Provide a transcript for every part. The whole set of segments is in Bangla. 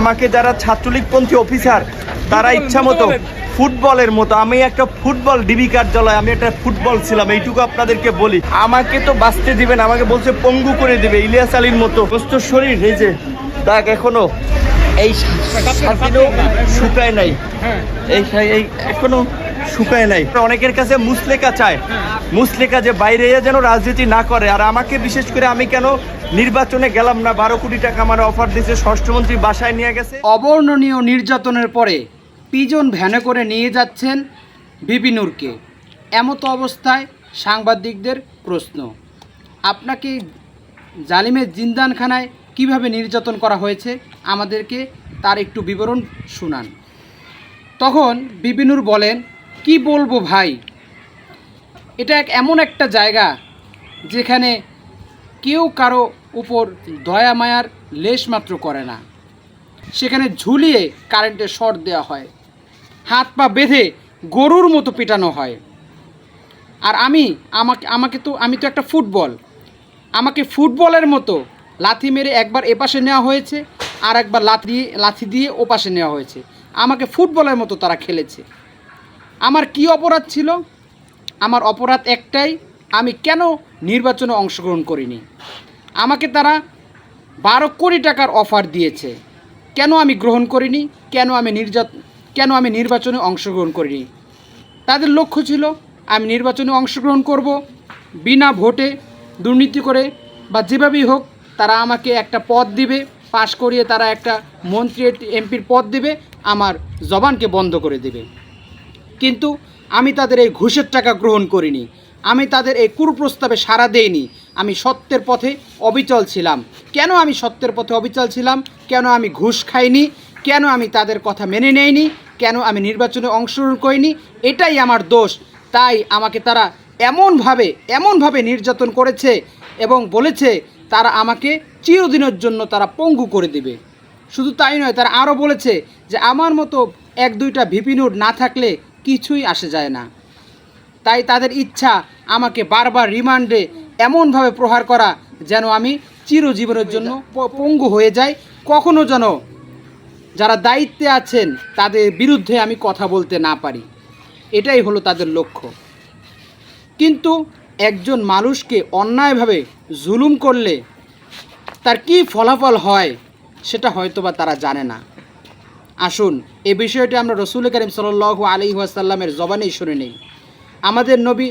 আমাকে যারা ছাত্রলীগপন্থী অফিসার তারা ইচ্ছা মতো ফুটবলের মতো, আমি একটা ফুটবল ডিবি কার্যালয়, আমি একটা ফুটবল ছিলাম, এইটুকু আপনাদেরকে বলি। আমাকে তো বাঁচতে দিবেন, আমাকে বলছে পঙ্গু করে দিবে ইলিয়াস আলীর মতো। সুস্থ শরীর, এই যে দাগ এখনো এই শুকায় নাই, এই এখনো শুকায় নাই। অনেকের কাছে মুসলেকা চায়, মুসলেকা যে বাইরে যেন রাজনীতি না করে। আর আমাকে বিশেষ করে আমি কেন নির্বাচনে গেলাম না, 12 কোটি টাকা আমার অফার দিয়েছে, স্বরাষ্ট্রমন্ত্রী বাসায় নিয়ে গেছে। অবর্ণনীয় নির্যাতনের পরে পিজন ভ্যানে করে নিয়ে যাচ্ছেন ভিপি নূরকে। এমতো অবস্থায় সাংবাদিকদের প্রশ্ন, আপনাকে জালিমের জিন্দানখানায় কিভাবে নির্যাতন করা হয়েছে আমাদেরকে তার একটু বিবরণ শুনান। তখন ভিপি নূর বলেন, কি বলবো ভাই, এটা এমন একটা জায়গা যেখানে কেউ কারো উপর দয়া মায়ার লেশমাত্র করে না। সেখানে ঝুলিয়ে কারেন্টের শর্ট দেওয়া হয়, হাত পা বেঁধে গরুর মতো পেটানো হয়। আর আমি তো একটা ফুটবল, আমাকে ফুটবলের মতো লাথি মেরে একবার এপাশে নেওয়া হয়েছে, আর একবার লাথি দিয়ে ওপাশে নেওয়া হয়েছে। আমাকে ফুটবলের মতো তারা খেলেছে। আমার কি অপরাধ ছিল? আমার অপরাধ একটাই, আমি কেন নির্বাচনে অংশগ্রহণ করিনি। আমাকে তারা 12 কোটি টাকার অফার দিয়েছে, কেন আমি গ্রহণ করিনি, কেন আমি নির্বাচনে অংশগ্রহণ করিনি। তাদের লক্ষ্য ছিল আমি নির্বাচনে অংশগ্রহণ করব, বিনা ভোটে দুর্নীতি করে বা যেভাবেই হোক তারা আমাকে একটা পদ দিবে, পাশ করিয়ে তারা একটা মন্ত্রী এমপির পদ দেবে, আমার জবানকে বন্ধ করে দেবে। কিন্তু আমি তাদের এই ঘুষের টাকা গ্রহণ করিনি, আমি তাদের এই কুপ্রস্তাবে সাড়া দেইনি। আমি সত্যের পথে অবিচল ছিলাম। কেন আমি সত্যের পথে অবিচল ছিলাম? কেন আমি ঘুষ খাইনি? কেন আমি তাদের কথা মেনে নেইনি? কেন আমি নির্বাচনে অংশগ্রহণ করিনি? এটাই আমার দোষ। তাই আমাকে তারা এমনভাবে নির্যাতন করেছে এবং বলেছে তারা আমাকে চিরদিনের জন্য তারা পঙ্গু করে দিবে। শুধু তাই নয়, তারা আরও বলেছে যে আমার মতো 1-2টা ভিপি নূর না থাকলে কিছুই আসে যায় না। তাই তাদের ইচ্ছা আমাকে বারবার রিমান্ডে এমনভাবে প্রহার করা যেন আমি চিরজীবনের জন্য পঙ্গু হয়ে যাই, কখনো যেন যারা দায়িত্বে আছেন তাদের বিরুদ্ধে আমি কথা বলতে না পারি। এটাই হলো তাদের লক্ষ্য। কিন্তু একজন মানুষকে অন্যায়ভাবে জুলুম করলে তার কী ফলাফল হয় সেটা হয়তোবা তারা জানে না। আসুন এ বিষয়টি আমরা রসুল করিম সাল্লাল্লাহু আলাইহি ওয়াসাল্লামের জবানেই শুনে নেই। আমাদের নবী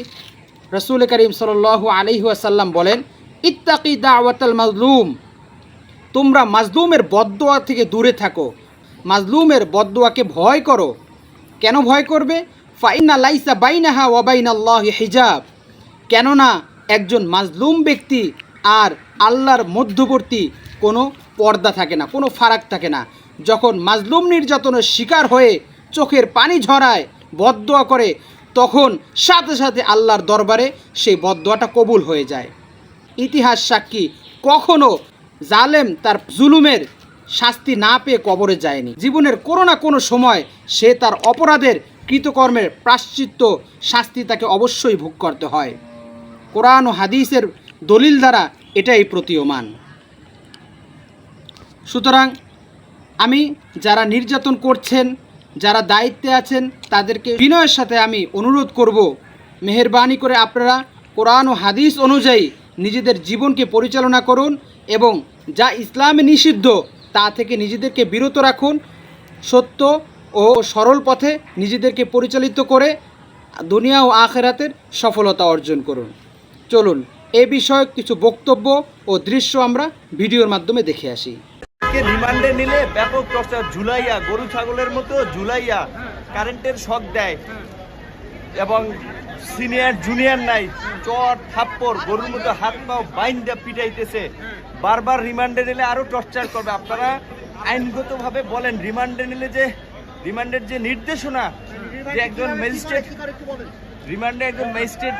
রসুল করিম সাল্লাল্লাহু আলাইহি ওয়াসাল্লাম বলেন, ইত্তাকি দাওয়াতাল মাজলুম, তোমরা মাজলুমের বদদোয়া থেকে দূরে থাকো, মাজলুমের বদদোয়াকে ভয় করো। কেন ভয় করবে? ফাইন্না লাইসা বাইনাহা ওয়া বাইনাল্লাহি হিজাব, কেননা একজন মাজলুম ব্যক্তি আর আল্লাহর মধ্যবর্তী কোনো পর্দা থাকে না, কোনো ফারাক থাকে না। যখন মাজলুম নির্যাতনের শিকার হয়ে চোখের পানি ঝরায়, বদদোয়া করে, তখন সাথে সাথে আল্লাহর দরবারে সেই বদদোয়াটা কবুল হয়ে যায়। ইতিহাস সাক্ষী, কখনো জালেম তার জুলুমের শাস্তি না পেয়ে কবরে যায়নি। জীবনের কোনো না কোনো সময় সে তার অপরাধের কৃতকর্মের প্রায়শ্চিত্ত শাস্তি তাকে অবশ্যই ভোগ করতে হয়। কোরআন ও হাদিসের দলিল দ্বারা এটাই প্রতীয়মান। সুতরাং আমি যারা নির্যাতন করছেন, যারা দায়িত্বে আছেন, তাদেরকে বিনয়ের সাথে আমি অনুরোধ করব, মেহেরবানি করে আপনারা কোরআন ও হাদিস অনুযায়ী নিজেদের জীবনকে পরিচালনা করুন এবং যা ইসলামে নিষিদ্ধ তা থেকে নিজেদেরকে বিরত রাখুন। সত্য ও সরল পথে নিজেদেরকে পরিচালিত করে দুনিয়া ও আখিরাতের সফলতা অর্জন করুন। চলুন এ বিষয়ে কিছু বক্তব্য ও দৃশ্য আমরা ভিডিওর মাধ্যমে দেখে আসি। রিমান্ডে নিলে ব্যাপক টর্চার, ঝুলাইয়া গরু ছাগলের মতো ঝুলাইয়া কারেন্টের শক দেয় এবং সিনিয়র জুনিয়র নাই, চট থাপ্পড় গরুর মতো হাত পাও বাইন্দা পিটাইতেছে। বারবার রিমান্ডে নিলে আরো টর্চার করবে। আপনারা আইনগতভাবে বলেন, রিমান্ডে নিলে যে রিমান্ডের যে নির্দেশনা, যে একজন ম্যাজিস্ট্রেট রিমান্ডে একজন ম্যাজিস্ট্রেট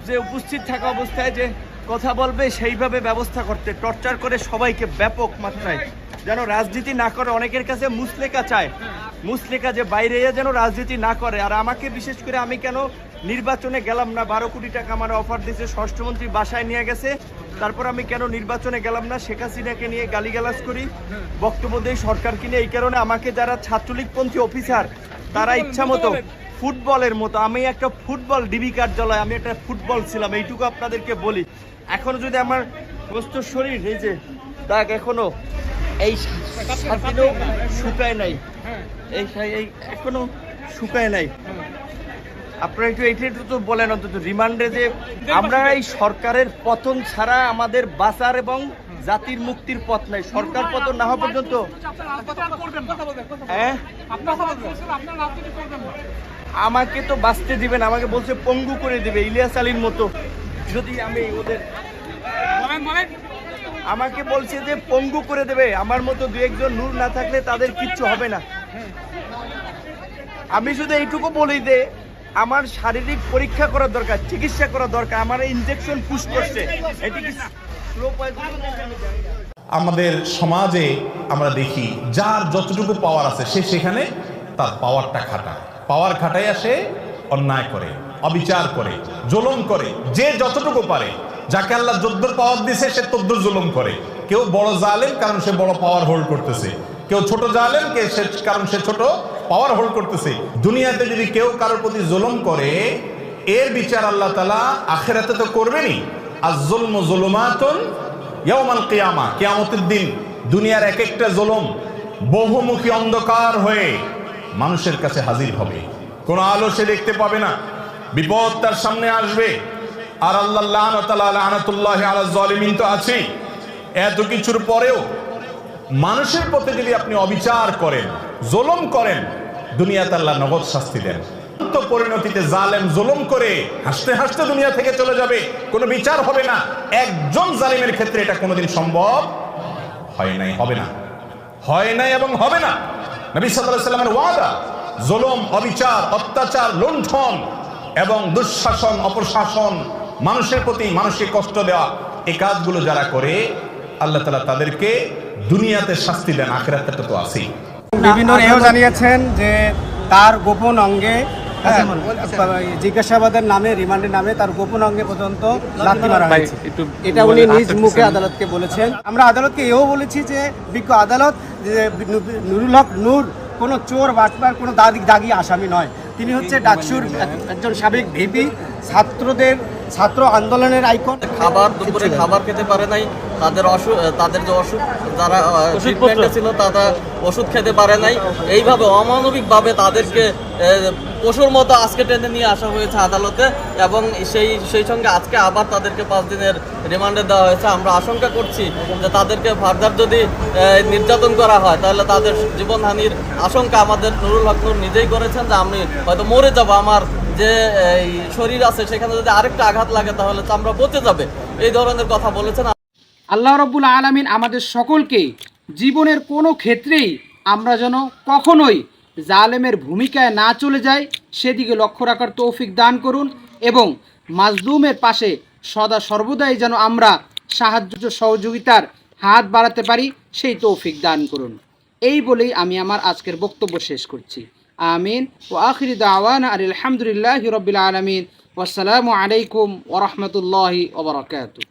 যে উপস্থিত থাকা অবস্থায় যে কথা বলবে সেইভাবে ব্যবস্থা করতে, টর্চার করে সবাইকে ব্যাপক মাত্রায়, যেন রাজনীতি না করে। অনেকের কাছে মুসলেকা চায়, মুসলেকা যে বাইরে যেন রাজনীতি না করে। আর আমাকে বিশেষ করে আমি কেন নির্বাচনে গেলাম না, 12 কোটি টাকা আমার অফার দিয়েছে, স্বরাষ্ট্রমন্ত্রী বাসায় নিয়ে গেছে, তারপর আমি কেন নির্বাচনে গেলাম না, শেখ হাসিনাকে নিয়ে গালিগালাজ করি, বক্তব্য দেই সরকারকে নিয়ে। এই কারণে আমাকে যারা ছাত্রলীগপন্থী অফিসার তারা ইচ্ছা মতো ফুটবলের মতো, আমি একটা ফুটবল ডিবি কার্যালয়, আমি একটা ফুটবল ছিলাম, এইটুকু আপনাদেরকে বলি। এখনো যদি আমার সমস্ত শরীর এই যে দাগ এখনো এই সাথেও শুকায় নাই, এই এখনো শুকায় নাই। আপনারা একটু তো বলেন অন্তত রিমান্ডে যে আমরা এই সরকারের পতন ছাড়া আমাদের বাঁচার এবং জাতির মুক্তির পথ নাই। সরকার পতন না হওয়া পর্যন্ত আমাকে তো বাঁচতে দিবেন, আমাকে বলছে পঙ্গু করে দিবে ইলিয়াস আলীর মতো। যদি আমি ওদের আমাকে বলছে যে পঙ্গু করে দেবে, আমার মতো দু একজন নূর না থাকলে তাদের কিচ্ছু হবে না। আমি শুধু এইটুকু বলি যে আমার শারীরিক পরীক্ষা করার দরকার, চিকিৎসা করা দরকার। আমার ইনজেকশন পুশ করছে, এটি কি স্লো পয়জন? আমাদের সমাজে আমরা দেখি যার যতটুকু পাওয়ার আছে সে সেখানে তার পাওয়ারটা খাটায়, পাওয়ার খাটাইয়া সে অন্যায় করে, অবিচার করে, জুলুম করে। যে যতটুকু পারে, যাকে আল্লাহ যদ্দুর পাওয়ার দিয়েছে সে তদ্দুর জুলুম করে। কেউ বড় জালেম কারণ সে বড় পাওয়ার হোল্ড করতেছে, কেউ ছোট জালেম কারণ সে ছোট পাওয়ার হোল্ড করতেছে। দুনিয়াতে যদি কেউ কারোর প্রতি জুলুম করে, এর বিচার আল্লাহ তাআলা আখিরাতে তো করবেনই। আয-যুলমু যুলুমাতুন ইয়াওমাল কিয়ামা, কিয়ামতের দিন দুনিয়ার এক একটা জুলুম বহুমুখী অন্ধকার হয়ে মানুষের কাছে হাজির হবে। কোনো আলো সে দেখতে পাবে না, বিপদ তার সামনে আসবে। আর আল্লাহ লানাতুল্লাহি আলা যালিমিন তো আছেই। এত কিছুর পরেও মানুষের প্রতি যদি আপনি অবিচার করেন, জুলুম করেন, দুনিয়াতে আল্লাহ নগদ শাস্তি দেন। তো পরিণতিতে জালেম জুলুম করে হাসতে হাসতে দুনিয়া থেকে চলে যাবে, কোনো বিচার হবে না। একজন জালিমের ক্ষেত্রে এটা কোনোদিন সম্ভব হয় নাই, হবে না, হয় নাই এবং হবে না। নবী সাল্লাল্লাহু আলাইহি ওয়াসাল্লামের ওয়াদা, জুলুম, অবিচার, অত্যাচার, লুণ্ঠন এবং দুঃশাসন, অপশাসন, মানুষের প্রতি মানুষকে কষ্ট দেওয়া, এই কাজগুলো যারা করে আল্লাহ তাআলা তাদেরকে দুনিয়াতে শাস্তি দেন, আখিরাতে তো আছেই। বিভিন্ন এও জানিয়েছেন যে তার গোপন অঙ্গে জিজ্ঞাসাবাদের নামে, রিমান্ডের নামে তার গোপন অঙ্গে পর্যন্ত লাথি মারা হয়েছে। এটা উনি নিজ মুখে আদালতকে বলেছেন। আমরা আদালতকে এও বলেছি যে বিজ্ঞ আদালত, যে নুরুল হক নূর কোনো চোর বাটপার কোনো দাগি আসামি নয়। তিনি হচ্ছে ডাকসুর একজন সাবেক ভিপি, ছাত্র আন্দোলনের আইকন। দুপুরে খাবার খেতে পারে নাই, তাদের যে অসুখ, যারা ট্রিটমেন্টে ছিল তারা ওষুধ খেতে পারে নাই। এইভাবে অমানবিকভাবে তাদেরকে পশুর মতো আজকে টেনে নিয়ে আসা হয়েছে আদালতে, এবং সেই সঙ্গে আজকে আবার তাদেরকে 5 দিনের রিমান্ডে দেওয়া হয়েছে। আমরা আশঙ্কা করছি যে তাদেরকে ফার্দার যদি নির্যাতন করা হয় তাহলে তাদের জীবনহানির আশঙ্কা আমাদের নুরুল হক নূর নিজেই করেছেন, যে আমি হয়তো মরে যাব, আমার যে শরীর আছে সেখানে যদি আরেকটা আঘাত লাগে তাহলে চামড়া পচে যাবে, এই ধরনের কথা বলেছেন। আল্লাহ রাব্বুল আলামিন আমাদের সকলকে জীবনের কোনো ক্ষেত্রেই আমরা যেন কখনোই জালেমের ভূমিকায় না চলে যাই সেদিকে লক্ষ্য রাখার তৌফিক দান করুন, এবং মাজলুমের পাশে সদা সর্বদাই যেন আমরা সাহায্য সহযোগিতার হাত বাড়াতে পারি সেই তৌফিক দান করুন। এই বলেই আমি আমার আজকের বক্তব্য শেষ করছি। আমিন ওয়া আখিরি দাওয়ানা আলহামদুলিল্লাহি রাব্বিল আলামিন। ওয়াসসালামু আলাইকুম ওয়া রাহমাতুল্লাহি ওয়া বারাকাতুহু।